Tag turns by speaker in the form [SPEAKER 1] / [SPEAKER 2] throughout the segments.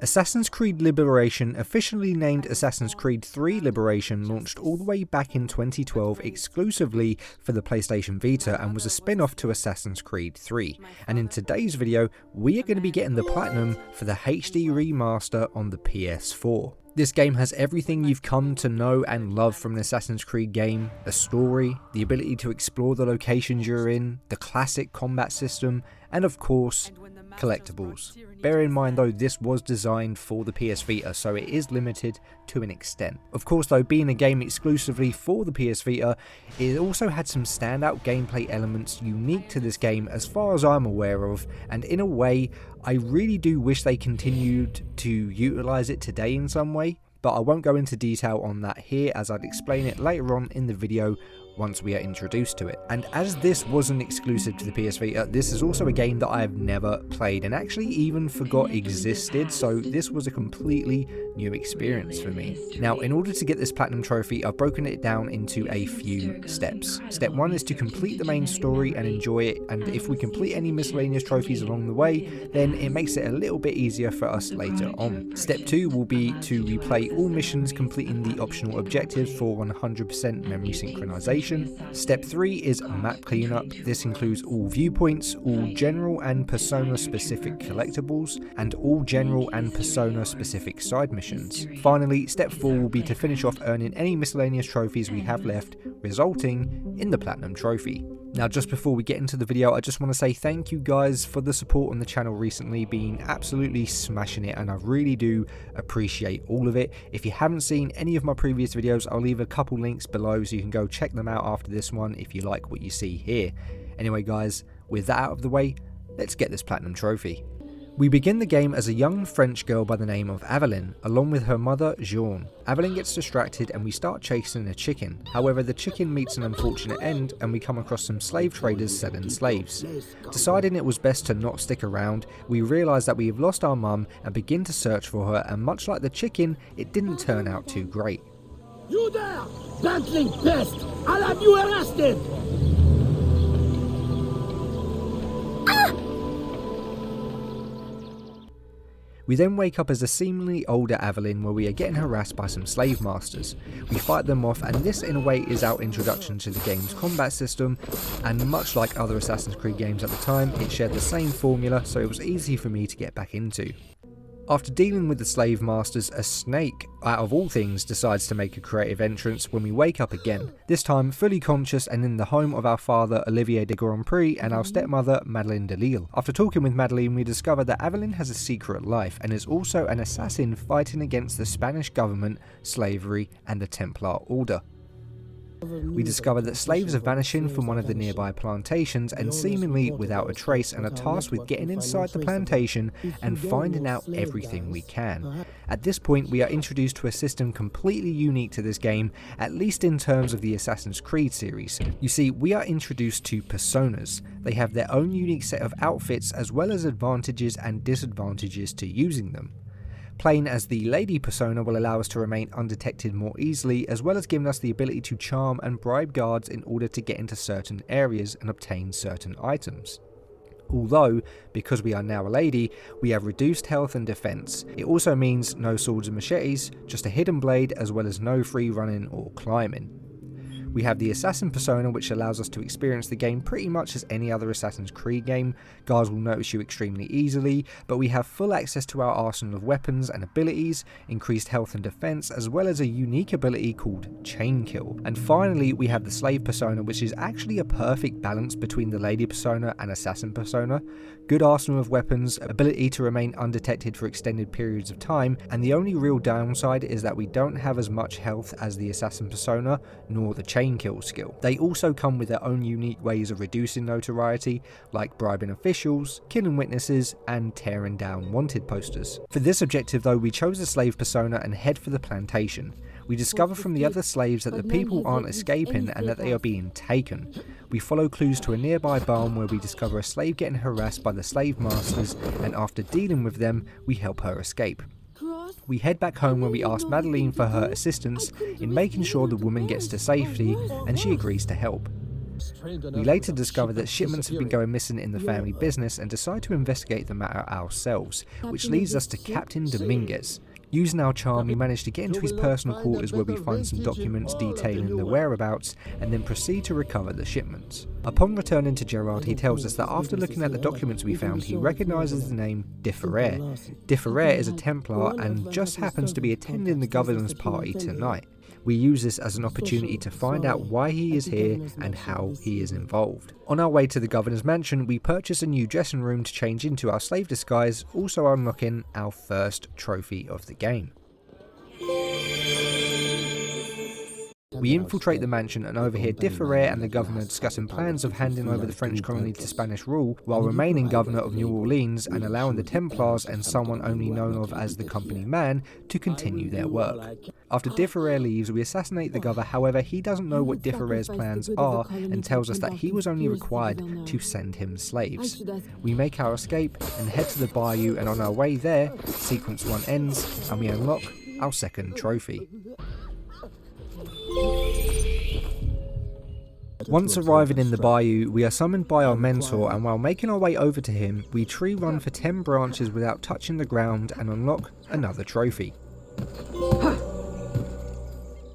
[SPEAKER 1] Assassin's Creed Liberation, officially named Assassin's Creed 3 Liberation, launched all the way back in 2012 exclusively for the PlayStation Vita and was a spin-off to Assassin's Creed 3. And in today's video, we are going to be getting the Platinum for the HD Remaster on the PS4. This game has everything you've come to know and love from an Assassin's Creed game: a story, the ability to explore the locations you're in, the classic combat system, and of course, collectibles. Bear in mind though, this was designed for the PS Vita, so it is limited to an extent. Of course though, being a game exclusively for the PS Vita, it also had some standout gameplay elements unique to this game as far as I'm aware of, and in a way, I really do wish they continued to utilise it today in some way, but I won't go into detail on that here as I'd explain it later on in the video once we are introduced to it. And as this wasn't exclusive to the PS Vita, this is also a game that I have never played and actually even forgot existed, so this was a completely new experience for me. Now, in order to get this Platinum trophy, I've broken it down into a few steps. Step 1 is to complete the main story and enjoy it, and if we complete any miscellaneous trophies along the way, then it makes it a little bit easier for us later on. Step 2 will be to replay all missions, completing the optional objectives for 100% memory synchronization. Step 3 is map cleanup. This includes all viewpoints, all general and persona specific collectibles, and all general and persona specific side missions. Finally, step 4 will be to finish off earning any miscellaneous trophies we have left, resulting in the Platinum trophy. Now, just before we get into the video, I just want to say thank you guys for the support on the channel recently, being absolutely smashing it, and I really do appreciate all of it. If you haven't seen any of my previous videos, I'll leave a couple links below so you can go check them out after this one if you like what you see here. Anyway guys, with that out of the way, let's get this Platinum trophy. We begin the game as a young French girl by the name of Aveline, along with her mother, Jeanne. Aveline gets distracted and we start chasing a chicken. However, the chicken meets an unfortunate end and we come across some slave traders selling slaves. Deciding it was best to not stick around, we realise that we have lost our mum and begin to search for her, and much like the chicken, it didn't turn out too great.
[SPEAKER 2] You there, bantling pest! I'll have you arrested!
[SPEAKER 1] We then wake up as a seemingly older Aveline where we are getting harassed by some slave masters. We fight them off, and this in a way is our introduction to the game's combat system, and much like other Assassin's Creed games at the time, it shared the same formula, so it was easy for me to get back into. After dealing with the slave masters, a snake, out of all things, decides to make a creative entrance when we wake up again, this time fully conscious and in the home of our father Olivier de Grand Prix and our stepmother Madeleine de Lille. After talking with Madeleine, we discover that Aveline has a secret life and is also an assassin fighting against the Spanish government, slavery and the Templar Order. We discover that slaves are vanishing from one of the nearby plantations and seemingly without a trace, and are tasked with getting inside the plantation and finding out everything we can. At this point, we are introduced to a system completely unique to this game, at least in terms of the Assassin's Creed series. You see, we are introduced to personas. They have their own unique set of outfits as well as advantages and disadvantages to using them. Playing as the lady persona will allow us to remain undetected more easily, as well as giving us the ability to charm and bribe guards in order to get into certain areas and obtain certain items. Although, because we are now a lady, we have reduced health and defense. It also means no swords and machetes, just a hidden blade, as well as no free running or climbing. We have the Assassin persona, which allows us to experience the game pretty much as any other Assassin's Creed game. Guards will notice you extremely easily, but we have full access to our arsenal of weapons and abilities, increased health and defense, as well as a unique ability called Chain Kill. And finally, we have the Slave persona, which is actually a perfect balance between the Lady persona and Assassin persona. Good arsenal of weapons, ability to remain undetected for extended periods of time, and the only real downside is that we don't have as much health as the Assassin persona, nor the Chain Kill skill. They also come with their own unique ways of reducing notoriety, like bribing officials, killing witnesses, and tearing down wanted posters. For this objective though, we chose the Slave persona and head for the plantation. We discover from the other slaves that the people aren't escaping and that they are being taken. We follow clues to a nearby barn where we discover a slave getting harassed by the slave masters, and after dealing with them, we help her escape. We head back home where we ask Madeleine for her assistance in making sure the woman gets to safety, and she agrees to help. We later discover that shipments have been going missing in the family business and decide to investigate the matter ourselves, which leads us to Captain Dominguez. Using our charm, we manage to get into his personal quarters where we find some documents detailing the whereabouts and then proceed to recover the shipments. Upon returning to Gerard, he tells us that after looking at the documents we found, he recognises the name de Ferrer. De Ferrer is a Templar and just happens to be attending the governor's party tonight. We use this as an opportunity to find out why he is here and how he is involved. On our way to the governor's mansion, we purchase a new dressing room to change into our slave disguise, also unlocking our first trophy of the game. We infiltrate the mansion and overhear de Ferrer and the governor discussing plans of handing over the French colony to Spanish rule while remaining governor of New Orleans and allowing the Templars and someone only known of as the company man to continue their work. After de Ferrer leaves, we assassinate the governor, however he doesn't know what de Ferrer's plans are and tells us that he was only required to send him slaves. We make our escape and head to the bayou, and on our way there, sequence 1 ends and we unlock our second trophy. Once arriving in the bayou, we are summoned by our mentor, and while making our way over to him, we tree run for 10 branches without touching the ground and unlock another trophy.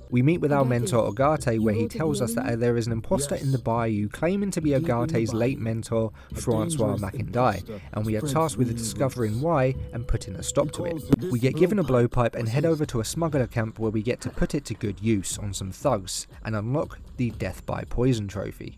[SPEAKER 1] We meet with our mentor Ogate, where he tells us that there is an imposter in the bayou claiming to be Ogate's late mentor Francois Macindai, and we are tasked with discovering why and putting a stop to it. We get given a blowpipe and head over to a smuggler camp where we get to put it to good use on some thugs and unlock the Death by Poison trophy.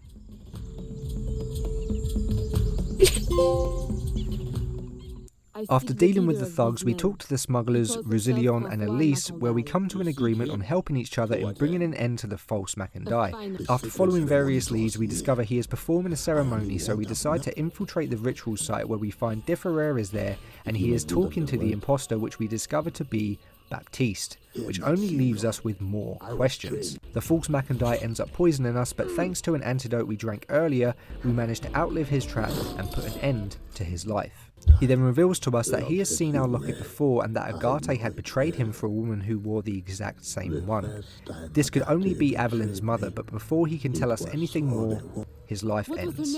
[SPEAKER 1] After dealing with the thugs, we talk to the smugglers, Rusilion and Elise, where we come to an agreement on helping each other in bringing an end to the false Macindai. After following various leads, we discover he is performing a ceremony, so we decide to infiltrate the ritual site where we find de Ferrer is there and he is talking to the imposter, which we discover to be Baptiste, which only leaves us with more questions. The false Macindai ends up poisoning us, but thanks to an antidote we drank earlier, we managed to outlive his trap and put an end to his life. He then reveals to us that he has seen our locket before and that Agate had betrayed him for a woman who wore the exact same one. This could only be Avelin's mother, but before he can tell us anything more, his life ends.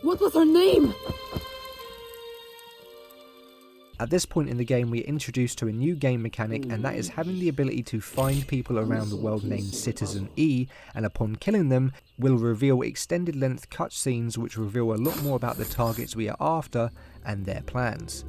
[SPEAKER 2] What was her name?
[SPEAKER 1] At this point in the game, we are introduced to a new game mechanic, and that is having the ability to find people around the world named Citizen E, and upon killing them, will reveal extended length cutscenes which reveal a lot more about the targets we are after and their plans.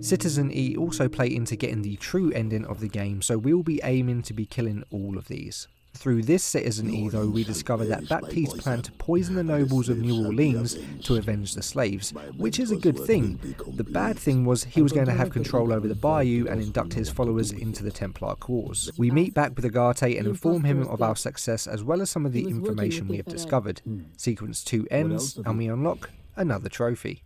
[SPEAKER 1] Citizen E also play into getting the true ending of the game, so we'll be aiming to be killing all of these. Through this Citizen E though, we discover that Baptiste planned to poison the nobles of New Orleans to avenge the slaves, which is a good thing. The bad thing was he was going to have control over the bayou and induct his followers into the Templar cause. We meet back with Agate and inform him of our success as well as some of the information we have discovered. Sequence 2 ends and we unlock another trophy.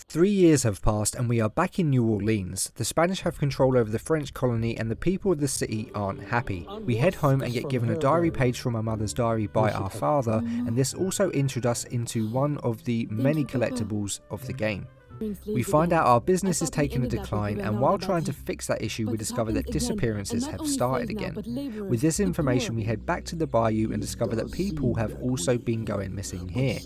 [SPEAKER 1] Three years have passed and we are back in New Orleans. The Spanish have control over the French colony and the people of the city aren't happy. We head home and get given a diary page from our mother's diary by our father, and this also introduces us into one of the many collectibles of the game. We find out our business is taking a decline, and while trying to fix that issue we discover that disappearances have started again. With this information we head back to the bayou and discover that people have also been going missing here.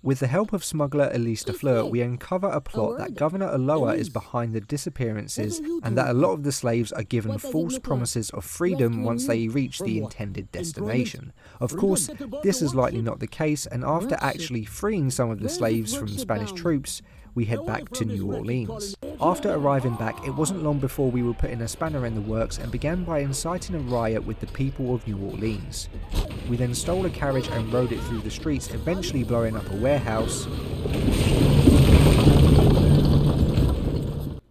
[SPEAKER 1] With the help of smuggler Elise de Fleur, we uncover a plot that Governor Aloha is behind the disappearances and that a lot of the slaves are given false promises of freedom once they reach the intended destination. Of course, this is likely not the case, and after actually freeing some of the slaves from Spanish troops, we head back to New Orleans. After arriving back, it wasn't long before we were putting a spanner in the works and began by inciting a riot with the people of New Orleans. We then stole a carriage and rode it through the streets, eventually blowing up a warehouse,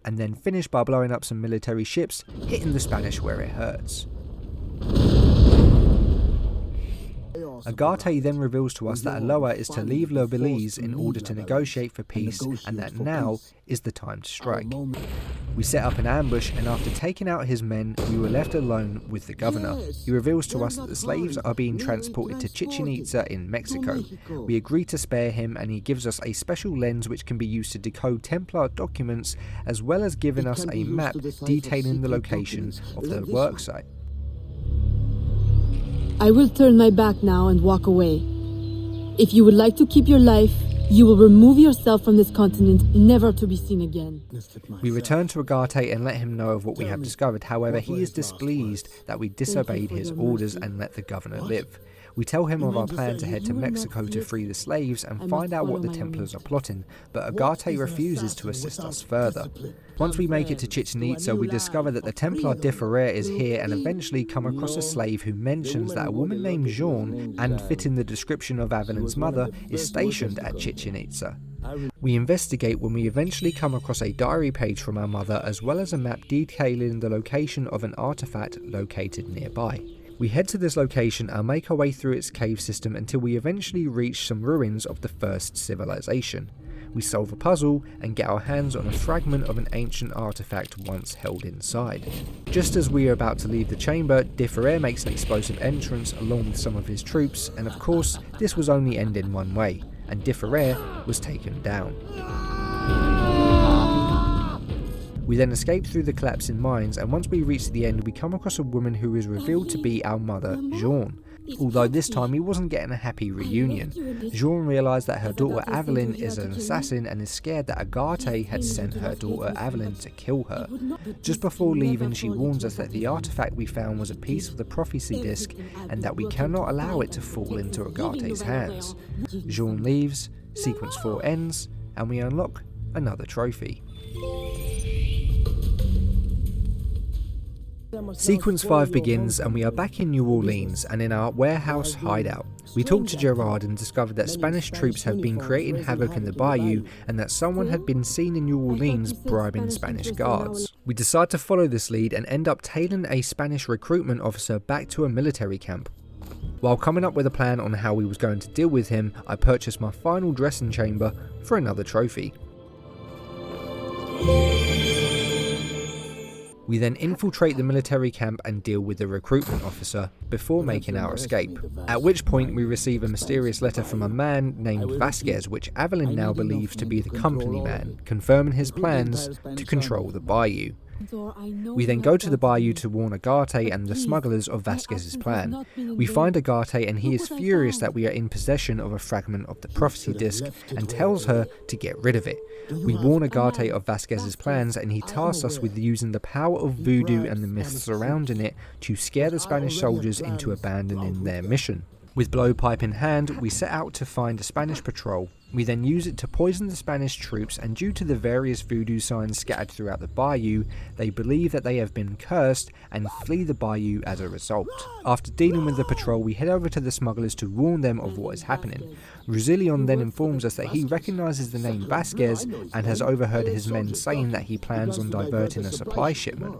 [SPEAKER 1] and then finished by blowing up some military ships, hitting the Spanish where it hurts. Agate then reveals to us that Aloha is to leave Le Belize in order to negotiate for peace, and that now is the time to strike. We set up an ambush, and after taking out his men, we were left alone with the governor. He reveals to us that the slaves are being transported to Chichen Itza in Mexico. We agree to spare him, and he gives us a special lens which can be used to decode Templar documents, as well as giving us a map detailing the location of the worksite.
[SPEAKER 3] I will turn my back now and walk away. If you would like to keep your life, you will remove yourself from this continent, never to be seen again.
[SPEAKER 1] We return to Agate and let him know of what we have discovered. However, he is displeased that we disobeyed his orders and let the governor live. We tell him of our plan to head to Mexico to free the slaves and find out what the Templars are plotting, but Agate refuses to assist us further. Once we make it to Chichen Itza, we discover that the Templar de Ferrer is here and eventually come across a slave who mentions that a woman named Jean, and fitting the description of Avelin's mother, is stationed at Chichen Itza. We investigate when we eventually come across a diary page from our mother, as well as a map detailing the location of an artifact located nearby. We head to this location and make our way through its cave system until we eventually reach some ruins of the first civilization. We solve a puzzle and get our hands on a fragment of an ancient artifact once held inside. Just as we are about to leave the chamber, de Ferrer makes an explosive entrance along with some of his troops, and of course this was only end in one way, and de Ferrer was taken down. We then escape through the collapsing mines, and once we reach the end we come across a woman who is revealed to be our mother, Jean. Although this time we wasn't getting a happy reunion. Jean realised that her daughter Aveline is an assassin and is scared that Agate had sent her daughter Aveline to kill her. Just before leaving, she warns us that the artifact we found was a piece of the prophecy disc and that we cannot allow it to fall into Agate's hands. Jean leaves, sequence 4 ends, and we unlock another trophy. Sequence 5 begins and we are back in New Orleans and in our warehouse hideout. We talk to Gerard and discover that Spanish troops have been creating havoc in the bayou and that someone had been seen in New Orleans bribing Spanish guards. We decide to follow this lead and end up tailing a Spanish recruitment officer back to a military camp. While coming up with a plan on how we was going to deal with him, I purchased my final dressing chamber for another trophy. We then infiltrate the military camp and deal with the recruitment officer before making our escape, at which point we receive a mysterious letter from a man named Vasquez, which Aveline now believes to be the company man, confirming his plans to control the bayou. We then go to the bayou to warn Agate and the smugglers of Vasquez's plan. We find Agate and he is furious that we are in possession of a fragment of the prophecy disc and tells her to get rid of it. We warn Agate of Vasquez's plans and he tasks us with using the power of voodoo and the myths surrounding it to scare the Spanish soldiers into abandoning their mission. With blowpipe in hand, we set out to find a Spanish patrol. We then use it to poison the Spanish troops, and due to the various voodoo signs scattered throughout the bayou, they believe that they have been cursed and flee the bayou as a result. After dealing with the patrol, we head over to the smugglers to warn them of what is happening. Rusilion then informs us that he recognises the name Vasquez and has overheard his men saying that he plans on diverting a supply shipment.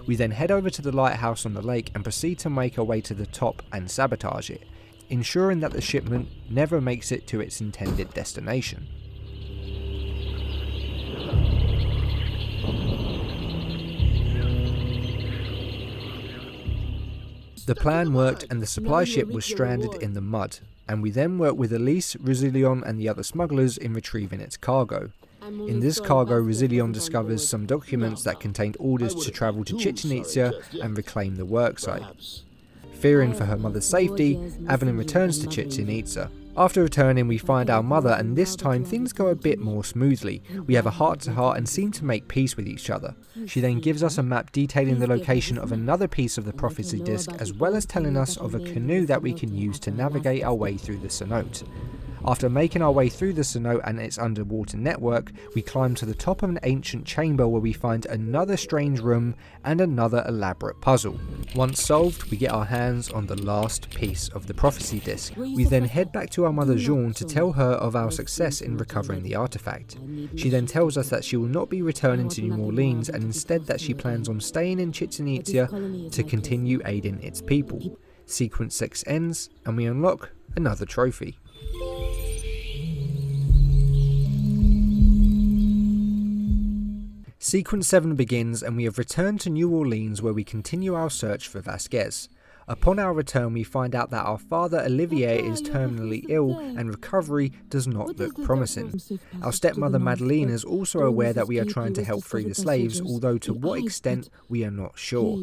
[SPEAKER 1] We then head over to the lighthouse on the lake and proceed to make our way to the top and sabotage it, ensuring that the shipment never makes it to its intended destination. The plan worked and the supply ship was stranded in the mud, and we then worked with Elise, Rusilion and the other smugglers in retrieving its cargo. In this cargo, Rusilion discovers some documents that contained orders to travel to Chichen Itza and reclaim the worksite. Fearing for her mother's safety, Aveline returns to Chichen Itza. After returning, we find our mother, and this time things go a bit more smoothly. We have a heart-to-heart and seem to make peace with each other. She then gives us a map detailing the location of another piece of the prophecy disc, as well as telling us of a canoe that we can use to navigate our way through the cenote. After making our way through the cenote and its underwater network, we climb to the top of an ancient chamber where we find another strange room and another elaborate puzzle. Once solved, we get our hands on the last piece of the prophecy disc. We then head back to our mother Jean to tell her of our success in recovering the artifact. She then tells us that she will not be returning to New Orleans and instead that she plans on staying in Chichen Itza to continue aiding its people. Sequence 6 ends and we unlock another trophy. Sequence 7 begins and we have returned to New Orleans where we continue our search for Vasquez. Upon our return we find out that our father Olivier is terminally ill and recovery does not look promising. Our stepmother Madeleine is also aware that we are trying to help free the slaves, although to what extent we are not sure.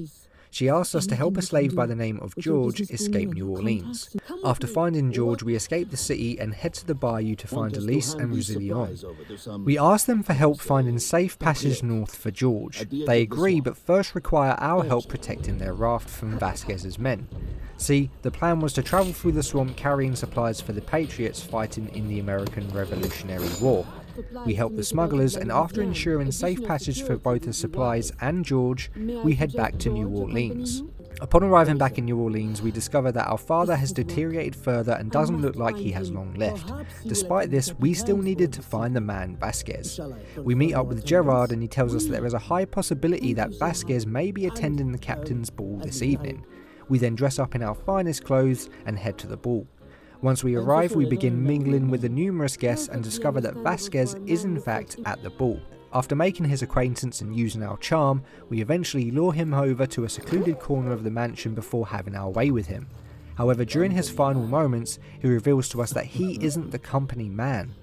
[SPEAKER 1] She asks us to help a slave by the name of George escape New Orleans. After finding George, we escape the city and head to the bayou to find Elise and Rousillon. We ask them for help finding safe passage north for George. They agree, but first require our help protecting their raft from Vasquez's men. See, the plan was to travel through the swamp carrying supplies for the Patriots fighting in the American Revolutionary War. We help the smugglers, and after ensuring safe passage for both the supplies and George, we head back to New Orleans. Upon arriving back in New Orleans, we discover that our father has deteriorated further and doesn't look like he has long left. Despite this, we still needed to find the man Vasquez. We meet up with Gerard and he tells us that there is a high possibility that Vasquez may be attending the captain's ball this evening. We then dress up in our finest clothes and head to the ball. Once we arrive, we begin mingling with the numerous guests and discover that Vasquez is in fact at the ball. After making his acquaintance and using our charm, we eventually lure him over to a secluded corner of the mansion before having our way with him. However, during his final moments, he reveals to us that he isn't the company man.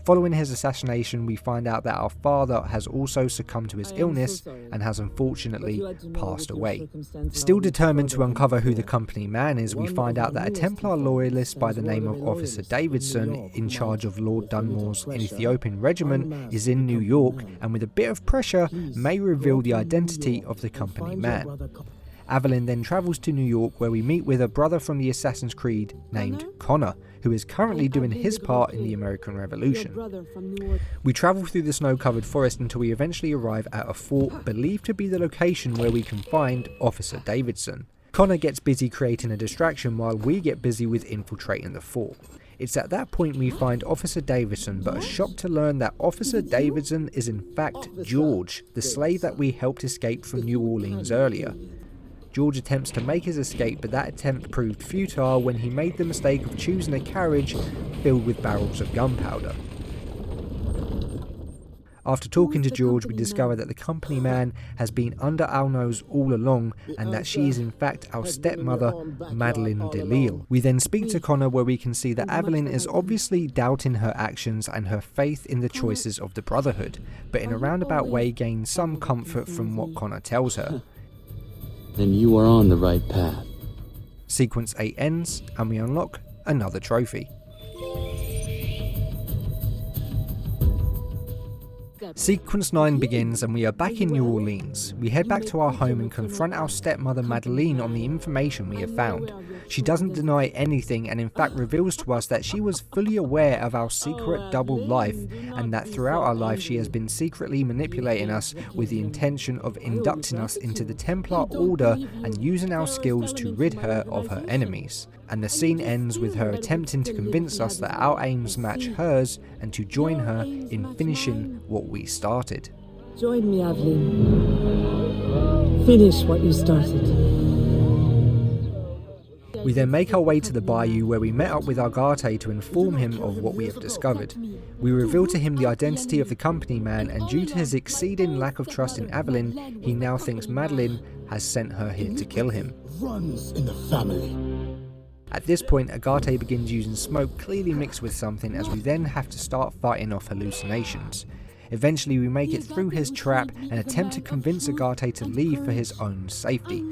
[SPEAKER 1] Following his assassination, we find out that our father has also succumbed to his illness and has unfortunately passed away. Still determined to uncover who the company man is, we find out that a Templar loyalist by the name of Officer Davidson, in charge of Lord Dunmore's Ethiopian regiment, is in New York and with a bit of pressure may reveal the identity of the company man. Evelyn then travels to New York where we meet with a brother from the Assassin's Creed named Connor, who is currently doing his part in the American Revolution. We travel through the snow-covered forest until we eventually arrive at a fort believed to be the location where we can find Officer Davidson. Connor gets busy creating a distraction while we get busy with infiltrating the fort. It's at that point we find Officer Davidson, but are shocked to learn that Officer Davidson is in fact George, the slave that we helped escape from New Orleans earlier. George attempts to make his escape, but that attempt proved futile when he made the mistake of choosing a carriage filled with barrels of gunpowder. After talking to George, we discover that the company man has been under our nose all along and that she is in fact our stepmother, Madeleine Delisle. We then speak to Connor where we can see that Evelyn is obviously doubting her actions and her faith in the choices of the Brotherhood, but in a roundabout way gains some comfort from what Connor tells her.
[SPEAKER 4] Then you are on the right path.
[SPEAKER 1] Sequence 8 ends and we unlock another trophy. Sequence 9 begins and we are back in New Orleans. We head back to our home and confront our stepmother Madeleine on the information we have found. She doesn't deny anything and in fact reveals to us that she was fully aware of our secret double life and that throughout our life she has been secretly manipulating us with the intention of inducting us into the Templar Order and using our skills to rid her of her enemies. And the scene ends with her attempting to convince us that our aims match hers and to join her in finishing what we started.
[SPEAKER 3] Join me, Evelyn. Finish what you started.
[SPEAKER 1] We then make our way to the bayou where we met up with Agate to inform him of what we have discovered. We reveal to him the identity of the company man and due to his exceeding lack of trust in Evelyn, he now thinks Madeleine has sent her here to kill him.
[SPEAKER 2] Runs in the family.
[SPEAKER 1] At this point, Agate begins using smoke clearly mixed with something as we then have to start fighting off hallucinations. Eventually we make it through his trap and attempt to convince Agate to leave for his own safety.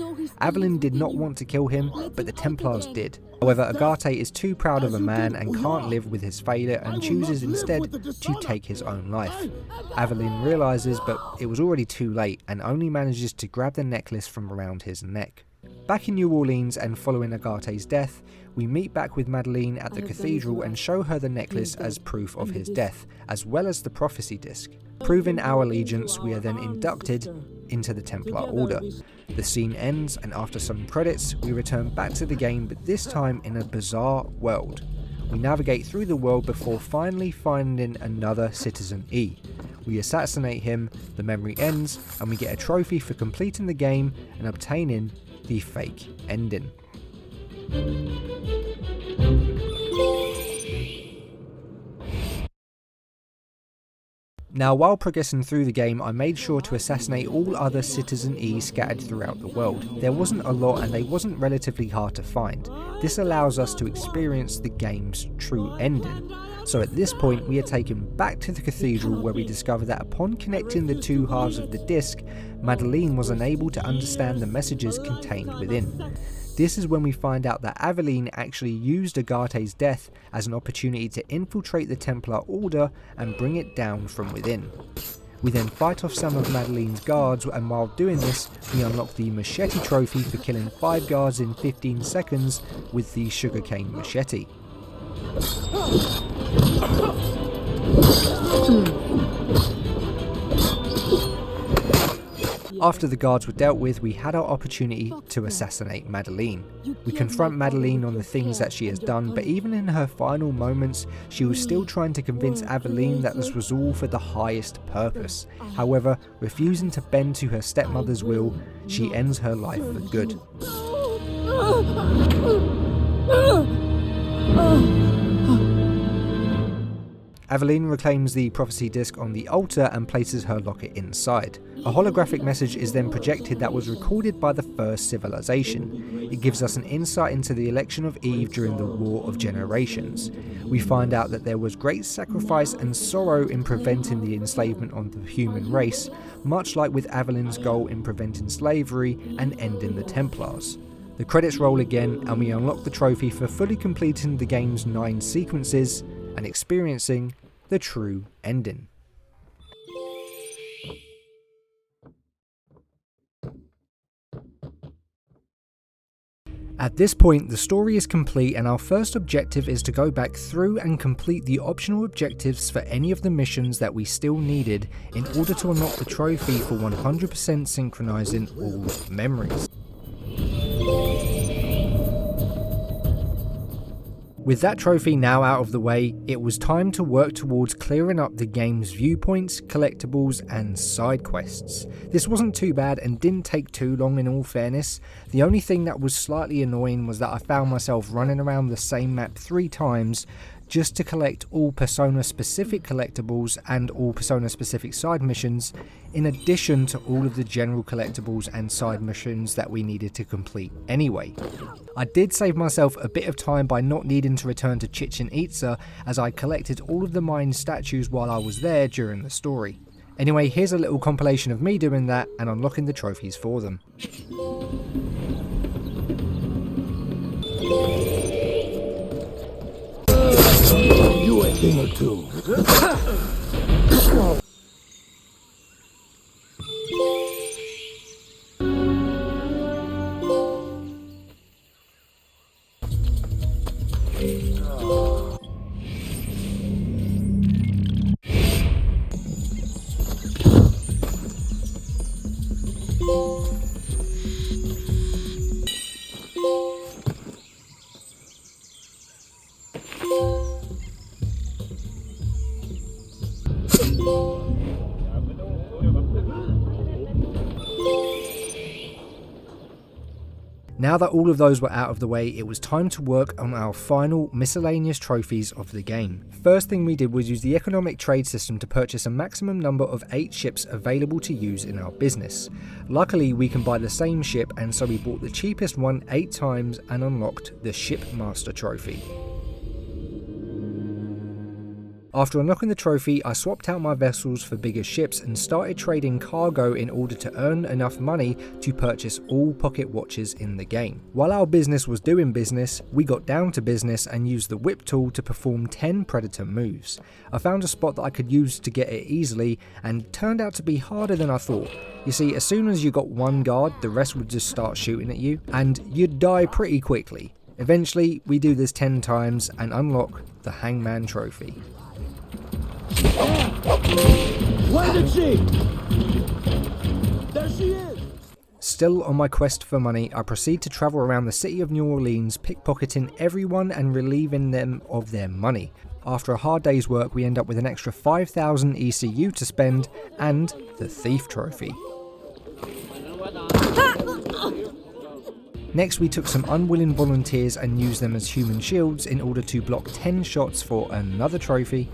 [SPEAKER 1] Evelyn did not want to kill him, but the Templars did. However, Agate is too proud of a man and can't live with his failure and chooses instead to take his own life. Evelyn realises, but it was already too late and only manages to grab the necklace from around his neck. Back in New Orleans and following Agate's death, we meet back with Madeleine at the cathedral and show her the necklace as proof of his death, as well as the prophecy disc. Proving our allegiance, we are then inducted into the Templar Order. The scene ends and after some credits, we return back to the game, but this time in a bizarre world. We navigate through the world before finally finding another Citizen E. We assassinate him, the memory ends, and we get a trophy for completing the game and obtaining the fake ending. Now, while progressing through the game, I made sure to assassinate all other Citizen E scattered throughout the world. There wasn't a lot and they wasn't relatively hard to find. This allows us to experience the game's true ending. So at this point we are taken back to the cathedral, where we discover that upon connecting the two halves of the disc, Madeleine was unable to understand the messages contained within. This is when we find out that Aveline actually used Agate's death as an opportunity to infiltrate the Templar Order and bring it down from within. We then fight off some of Madeleine's guards, and while doing this we unlock the machete trophy for killing 5 guards in 15 seconds with the sugarcane machete. After the guards were dealt with, we had our opportunity to assassinate Madeleine. We confront Madeleine on the things that she has done, but even in her final moments, she was still trying to convince Aveline that this was all for the highest purpose. However, refusing to bend to her stepmother's will, she ends her life for good. Aveline reclaims the prophecy disc on the altar and places her locket inside. A holographic message is then projected that was recorded by the first civilization. It gives us an insight into the election of Eve during the War of Generations. We find out that there was great sacrifice and sorrow in preventing the enslavement of the human race, much like with Aveline's goal in preventing slavery and ending the Templars. The credits roll again and we unlock the trophy for fully completing the game's 9 sequences and experiencing the true ending. At this point, the story is complete and our first objective is to go back through and complete the optional objectives for any of the missions that we still needed in order to unlock the trophy for 100% synchronizing all memories. With that trophy now out of the way, it was time to work towards clearing up the game's viewpoints, collectibles and side quests. This wasn't too bad and didn't take too long in all fairness. The only thing that was slightly annoying was that I found myself running around the same map 3 times just to collect all Persona specific collectibles and all Persona specific side missions, in addition to all of the general collectibles and side missions that we needed to complete anyway. I did save myself a bit of time by not needing to return to Chichen Itza, as I collected all of the Mayan statues while I was there during the story. Anyway, here's a little compilation of me doing that and unlocking the trophies for them.
[SPEAKER 2] You a thing or two.
[SPEAKER 1] Now that all of those were out of the way, it was time to work on our final miscellaneous trophies of the game. First thing we did was use the economic trade system to purchase a maximum number of 8 ships available to use in our business. Luckily we can buy the same ship, and so we bought the cheapest one 8 times and unlocked the Shipmaster trophy. After unlocking the trophy, I swapped out my vessels for bigger ships and started trading cargo in order to earn enough money to purchase all pocket watches in the game. While our business was doing business, we got down to business and used the whip tool to perform 10 predator moves. I found a spot that I could use to get it easily, and it turned out to be harder than I thought. You see, as soon as you got one guard, the rest would just start shooting at you, and you'd die pretty quickly. Eventually, we do this 10 times and unlock the Hangman trophy.
[SPEAKER 2] Where did she? There she is!
[SPEAKER 1] Still on my quest for money, I proceed to travel around the city of New Orleans, pickpocketing everyone and relieving them of their money. After a hard day's work, we end up with an extra 5,000 ECU to spend and the Thief trophy. Next we took some unwilling volunteers and used them as human shields in order to block 10 shots for another trophy.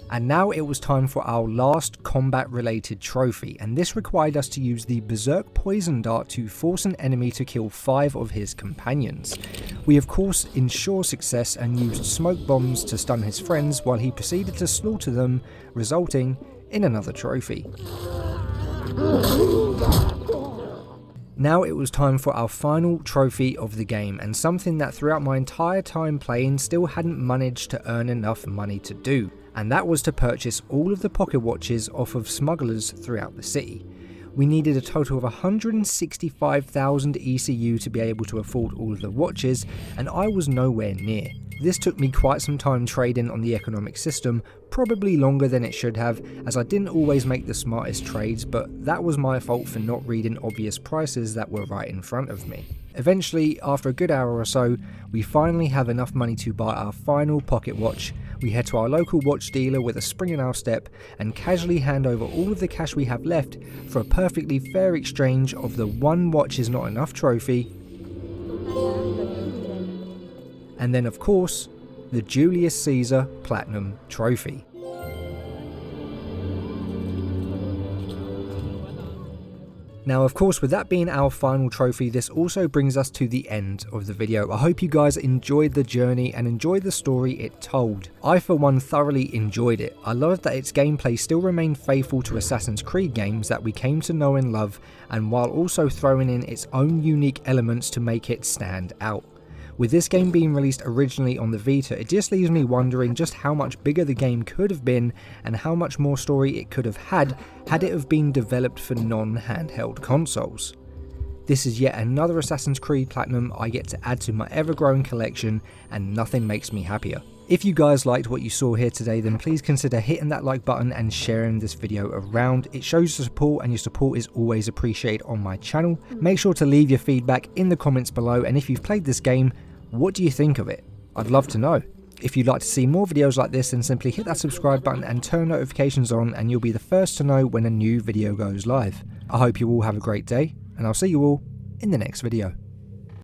[SPEAKER 1] And now it was time for our last combat related trophy, and this required us to use the Berserk Poison Dart to force an enemy to kill 5 of his companions. We of course ensured success and used smoke bombs to stun his friends while he proceeded to slaughter them, resulting in another trophy. Now it was time for our final trophy of the game, and something that throughout my entire time playing still hadn't managed to earn enough money to do, and that was to purchase all of the pocket watches off of smugglers throughout the city. We needed a total of 165,000 ECU to be able to afford all of the watches, and I was nowhere near. This took me quite some time trading on the economic system, probably longer than it should have, as I didn't always make the smartest trades, but that was my fault for not reading obvious prices that were right in front of me. Eventually, after a good hour or so, we finally have enough money to buy our final pocket watch. We head to our local watch dealer with a spring in our step and casually hand over all of the cash we have left for a perfectly fair exchange of the one watch is not enough trophy, and then of course, the Julius Caesar Platinum Trophy. Now of course, with that being our final trophy, this also brings us to the end of the video. I hope you guys enjoyed the journey and enjoyed the story it told. I for one thoroughly enjoyed it. I loved that its gameplay still remained faithful to Assassin's Creed games that we came to know and love, and while also throwing in its own unique elements to make it stand out. With this game being released originally on the Vita, it just leaves me wondering just how much bigger the game could have been and how much more story it could have had it have been developed for non-handheld consoles. This is yet another Assassin's Creed Platinum I get to add to my ever-growing collection, and nothing makes me happier. If you guys liked what you saw here today, then please consider hitting that like button and sharing this video around. It shows your support, and your support is always appreciated on my channel. Make sure to leave your feedback in the comments below, and if you've played this game, what do you think of it? I'd love to know. If you'd like to see more videos like this, then simply hit that subscribe button and turn notifications on, and you'll be the first to know when a new video goes live. I hope you all have a great day, and I'll see you all in the next video.